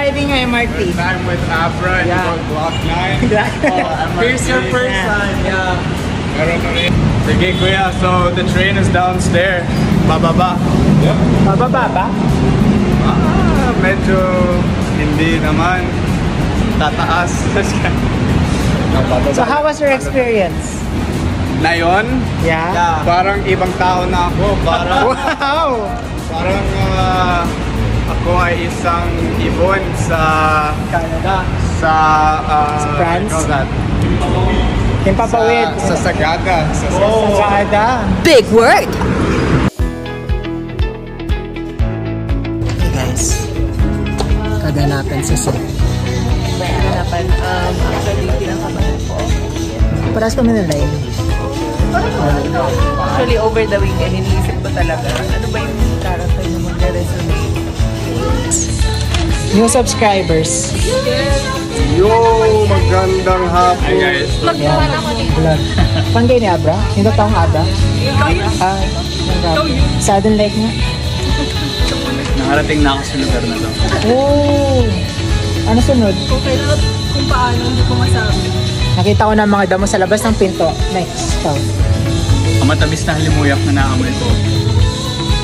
riding MRT? I'm with Abra and Block 9. Here's your first time. Yeah. Sige kuya, so the train is downstairs. Bababa. Yep. Bababa ba? Medyo hindi naman. Tataas. So how was your experience? Na yun? Yeah. Parang ibang tao na ako. Parang, wow! Parang ako ay isang ibon sa Canada. Sa France? Himpapawid. Sa Sagada. Sagada. Big word! Hey guys. Kaganapan sa set. Kaganapan, actually, pinakabahan po. Paras kami na line. Actually, over the weekend, iniisip ko talaga, ano ba yung character na mag-resonate? New subscribers. Yo, magandang hapon. Hi guys. Magkawan ako dito. Pang kayo ni Abra? Yung totoong Abra? Sudden like nga? Nakarating na ako sa lugar na to. Oh! Ano sunod? Kung paano, hindi ko masabi. Nakita ko na mga damo sa labas ng pinto. Next. So. Ang matamis na halimuyak na naamoy ko.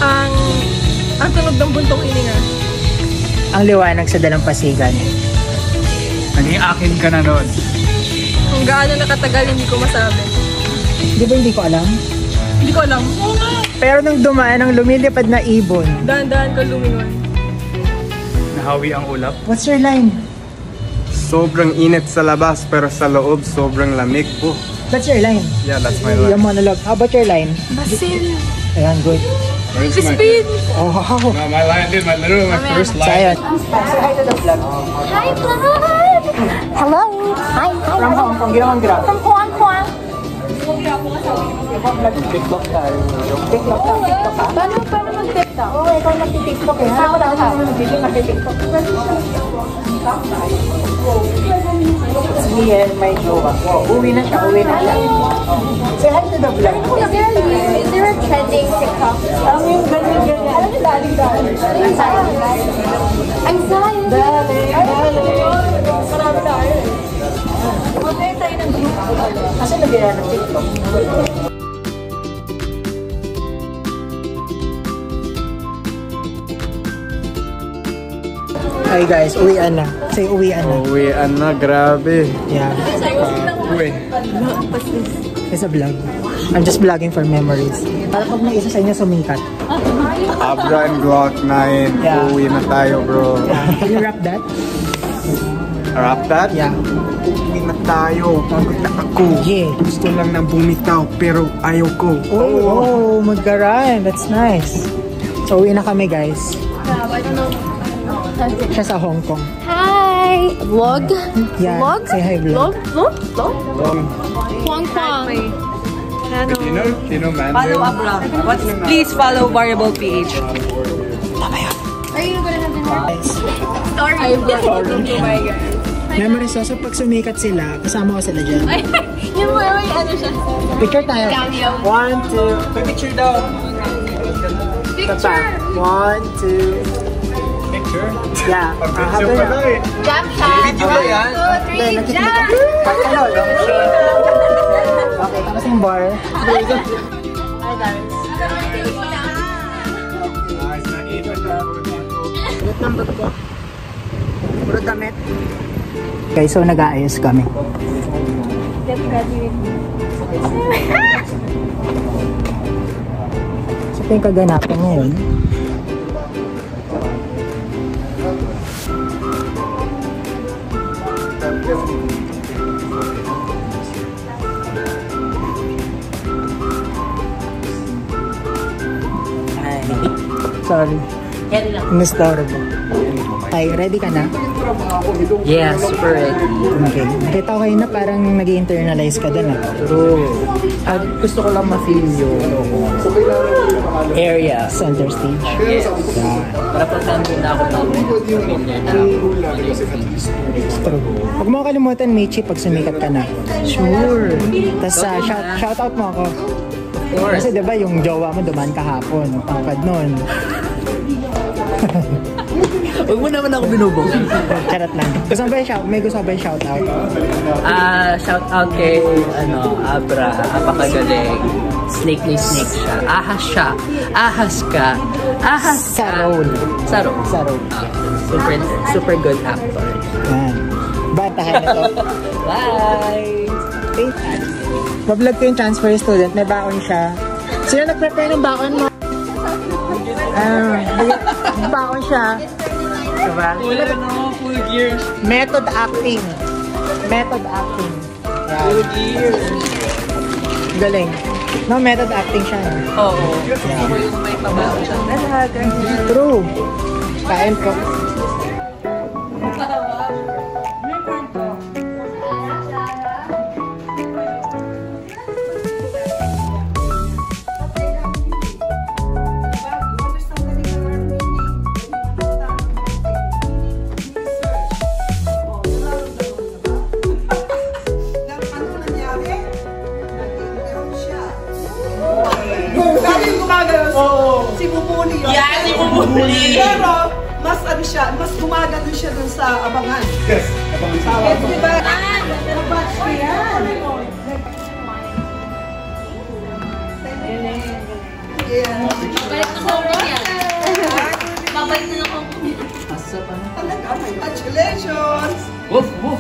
Ang tunog ng buntong hininga. Ang liwanag sa dalampasigan. Naging akin ka na nun. Kung gaano nakatagal, hindi ko masabi. Di ba hindi ko alam? Hindi ko alam. Oo nga. Pero nung dumaan ang lumilipad na ibon. Dahan-dahan ko lumingon. Nahawi ang ulap. What's your line? Sobrang init sa labas pero sa loob sobrang lamig po. That's your line. Yeah, that's my line. Yung monologue. How about your line? Basil. Ayan, good. Crispin. Oh, wow. No, my line did literally my first So, line. ayan. Say hi to the vlog. Hi, vlog! Hello! Hi, hi. From Hong Kong, ginawang grab. From Hong Kong. TikTok tayo. TikTok ka? TikTok ka? Paano mag-TikTok? Oo, ikaw nag-TikTok eh. Hanap ko na ako naman nag-video nag-TikTok. Si Ian, may jowa. Uwi na siya. Say hi to the vlog. Is there a trending TikTok? Yung ganyan. Alam niyo, daling. I'm sorry. Marami tayo eh. Okay, tayo ng group. Kasi nag-iyan ng TikTok. Hi guys, uwian na. Say uwian na. Uwian na, grabe. Yeah. Uwi. It's a vlog. I'm just vlogging for memories. Para pag may isa sa inyo sumikat. Abra and Block 9. Yeah. Uwi na tayo, bro. Yeah. Can you rap that? Rap that? Yeah. Uwi na tayo. Pagod na ako. Yeah. Gusto lang nang bumitaw pero ayaw ko. Oh, mag-rhyme. That's nice. So uwi na kami guys. I don't know. Siya sa Hong Kong. Hi! Vlog? Yeah. Vlog? Say hi vlog. Vlog? Kwang Kwang. Tino man. Follow Abra. Please follow Variable PH. Are you gonna have dinner? Guys. Sorry. I'm Bye guys. Memories so pag sumikat sila, kasama ko sila dyan. Yung may ano siya. Picture tayo. Cameo. 1, 2. Picture daw. Picture. 1, 2. Picture? Yeah. Picture pa na eh. Jump shot. 1, 2, 3, jump! Hello. Okay, tapos yung bar. Hi, guys. Ulit ng bag ko. Puro damit. Okay, so nag-aayos kami. Get ready. So ito yung kaganapan ngayon. Ay, sorry. Inistorbo. Ay, ready ka na? Yeah, super ready. Okay. Nakita ko kayo na parang nag-internalize ka din ah. True. At gusto ko lang ma-feel yung area. Center stage. Yeah. Para pag nandun na ako familiar na True. Huwag mo kalimutan, Michi, pag sumikat ka na. Sure. Tapos shout out mo ako. Of course. Kasi diba yung jowa mo dumaan kahapon, ang tangkad nun. Huwag mo naman ako binubog. Charot lang. Gusto mo ba yung shout? May gusto ba yung shout out? Shout out kay, Abra. Apakagaling. Snake ni snake siya. Ahas siya. Ahas ka. Ahas ka. Sa role. Super good actor. Yan. Batahan na to. Bye! Mablog ko yung transfer student. May baon siya. Sino nag-prepare ng baon mo? Baon siya. Diba? Full gears. Method acting. Method acting. Yeah. Full gears. Galing. No, method acting siya. Oo. Gusto ko yung may pabaon siya. True. Kain ko. Si Bubuli yun. Yeah, si Bubuli! Pero, mas ano siya, mas gumagano siya dun sa Abangan. Yes, abangan sa Yes, diba? Nabatch ko yan. Babalik na Hong Kong yan. Babalik na ng Hong Kong yan. Talaga, congratulations! Woof, woof!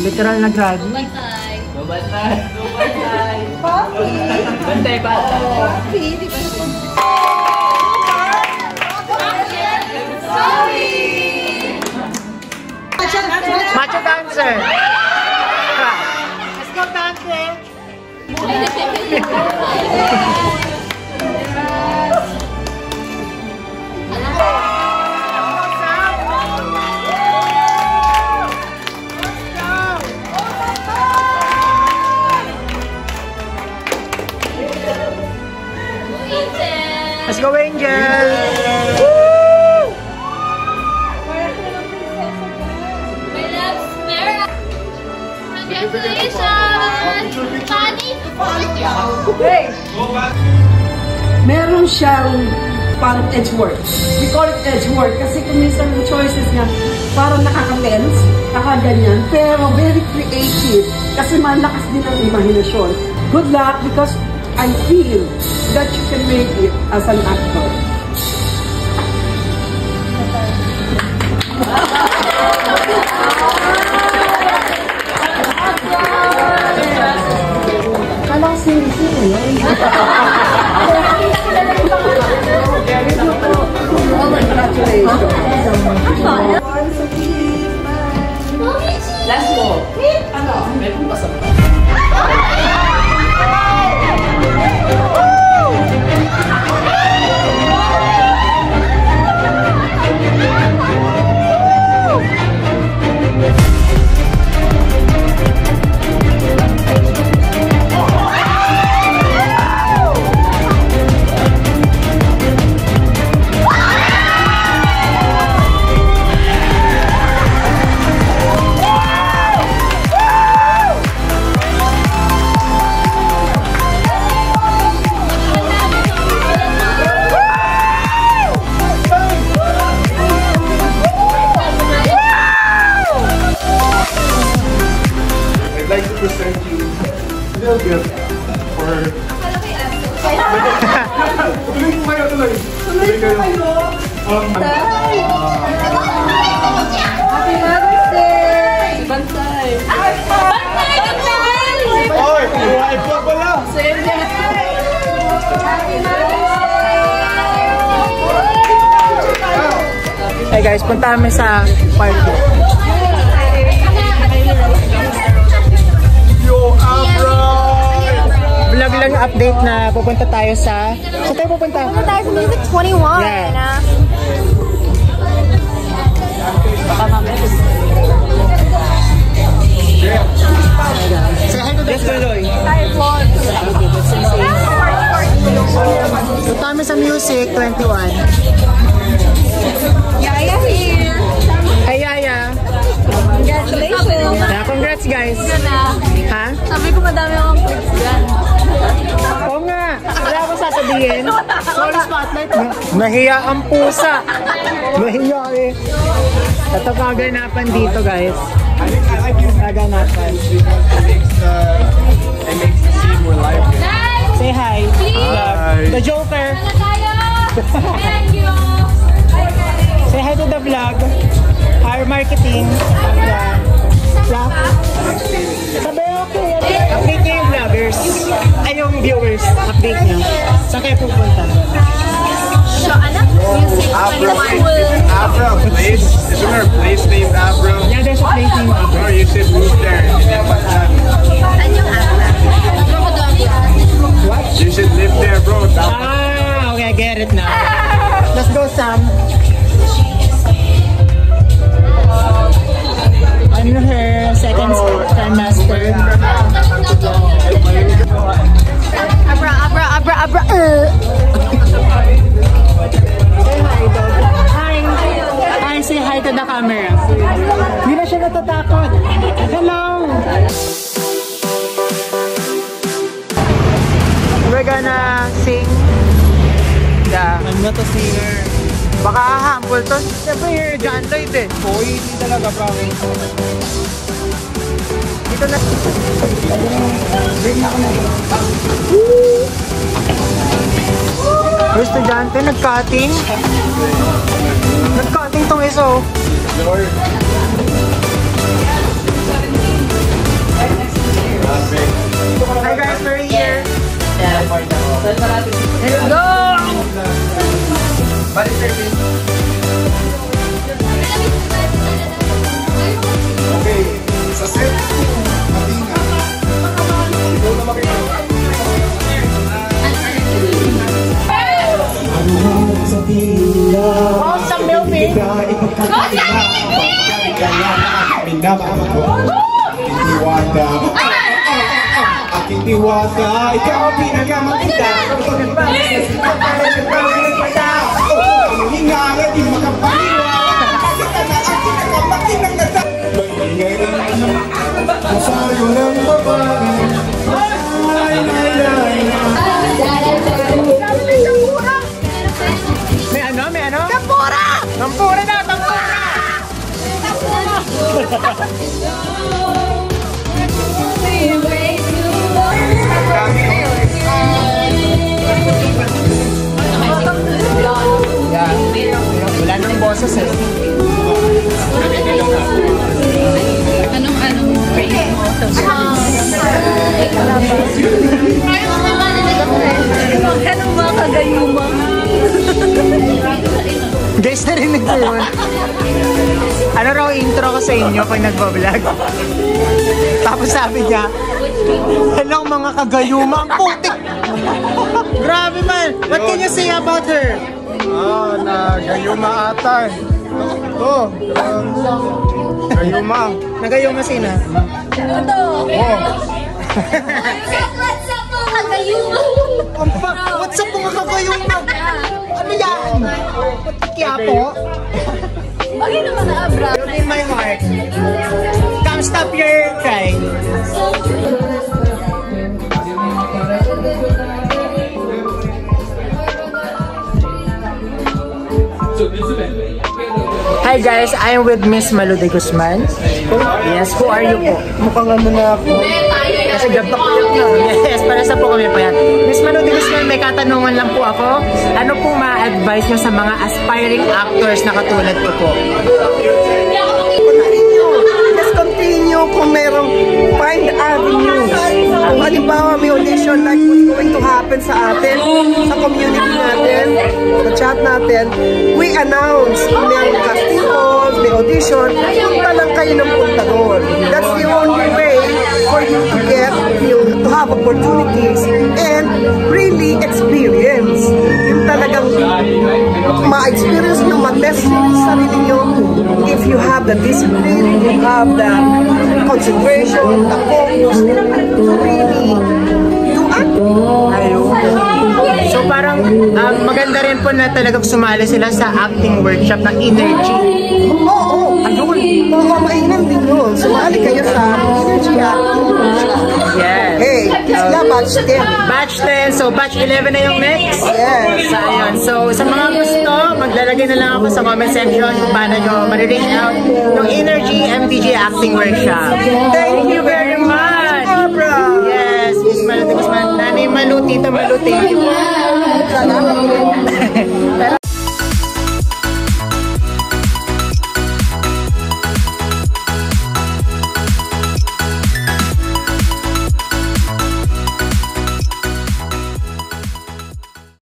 Literal na grad. Bye-bye. Bubantay! Bubantay! Papi! Bantay ba? Papi, di ba? Macho dancer! Let's go dancer! Let's go, Angel! My loves, Mara. Congratulations! Fanny! Meron siyang parang edge work. We call it edge work kasi kung minsan yung choices niya parang nakaka-tense, nakaganyan, pero very creative kasi malakas din ang imahinasyon. Good luck because I feel that you can make it as an actor. Kalang sing-sing eh. Last mo! Ano? May pumasok pa. I'd like to present you a little bit for... Tuloy po kayo, tuloy. Tuloy kayo. Happy Mother's Day! Bantay! Oy! Iwain pa pala! Hey guys, punta kami sa party. Yo, Abra! Vlog lang update na pupunta tayo sa... Saan tayo pupunta? Pupunta tayo sa Music 21. Yeah. Say hi to the tuloy. Punta kami sa Music 21. Yaya here. Hey Yaya! Congratulations. Yeah, congrats guys! Ha? Sabi ko madami akong clips dyan. Oo nga! Wala akong sasabihin. sabihin? Sorry, spotlight. Nahiya ang pusa. Nahiya eh. Ito kaganapan dito, guys. Kaganapan. It makes the scene more lively. Say hi. Hi. The Joker. Thank you. Say hi to the vlog. Hire marketing. Yeah. Vlog. Sabi okay. Update niyo yung vloggers. Ay, yung viewers. Update niyo. Saan kayo pupunta? So, anak, music Abra. 21. Abra place? Is there a place named Abra? Yeah, there's a place named Abra. Oh, you should move there. And then what's that? Anyong Abra? What? You should live there, bro. Ah, okay, I get it now. Let's go, Sam. I'm her second trimester. Abra, abra, abra, abra. Say hi, dog. Hi. Hi, say hi to the camera. Hindi na siya natatakot. Hello. We're gonna sing. Yeah. I'm not a singer. Baka hahample to. Siyempre here, John Lloyd eh. Oh, hindi talaga, promise. Dito na. Yung estudyante, nag-cutting. Nag-cutting tong isa oh. Hi guys, we're here. Let's go! Balik service. Okay, sa set. Matina. Ikaw na makikita. Oh, some milk. Aking diwata, ikaw ang pinagamakita. Hinga nga di makapaniwala. Kita na ang pinagamakinang nasa. Bagay na masayo ng babae. May ano? May ano? Tampura! Tampura na! Tampura! Wala nang boses eh. Anong phrase mo? Anong mga kagayuma? Guys, narinig ko yun. Ano raw intro ko sa inyo pag nagbablog? Tapos sabi niya, hello mga kagayuma, ang putik! Grabe man! What can you say about her? Ah, nagayuma ata eh. Ito. Gayuma. Nagayuma sina? Ito. Oh. What's up mga kagayuma? What's up mga kagayuma? Ano yan? Kaya po? Bagay naman na Abra. You're in my heart. Come stop your crying. Hi guys, I am with Miss Malu de Guzman. Yes, who are you po? Mukhang ano na ako. Kasi gabak ko yun. Yes, para sa po kami pa yan. Miss Malu de Guzman, may katanungan lang po ako. Ano pong ma-advise nyo sa mga aspiring actors na katulad ko po? Just continue kung merong find avenues. Kung halimbawa may audition like what's going to happen sa atin, sa community natin, sa chat natin, we announce merong casting calls, may audition, punta lang kayo ng punta doon. That's the only way for you to get, to have opportunities and really experience. Yung talagang ma-experience nyo, ma-test yung sarili nyo. If you have the discipline, you have the concentration, the focus, to really do acting. So parang maganda rin po na talagang sumali sila sa acting workshop ng Energy. Oo, ayun. Oo, mainam din yun. Sumali kayo sa Energy Acting Workshop. Yes. Hey, yeah, batch 10. Batch 10, so batch 11 na yung next. Yes. So, ayun. So, sa mga gusto, maglalagay na lang ako sa comment section kung paano nyo ma-reach out ng Energy MTG Acting Workshop. Thank you very much! Abra! Yes, Miss Malu, Nanay Malu, Tita Malu, thank you po.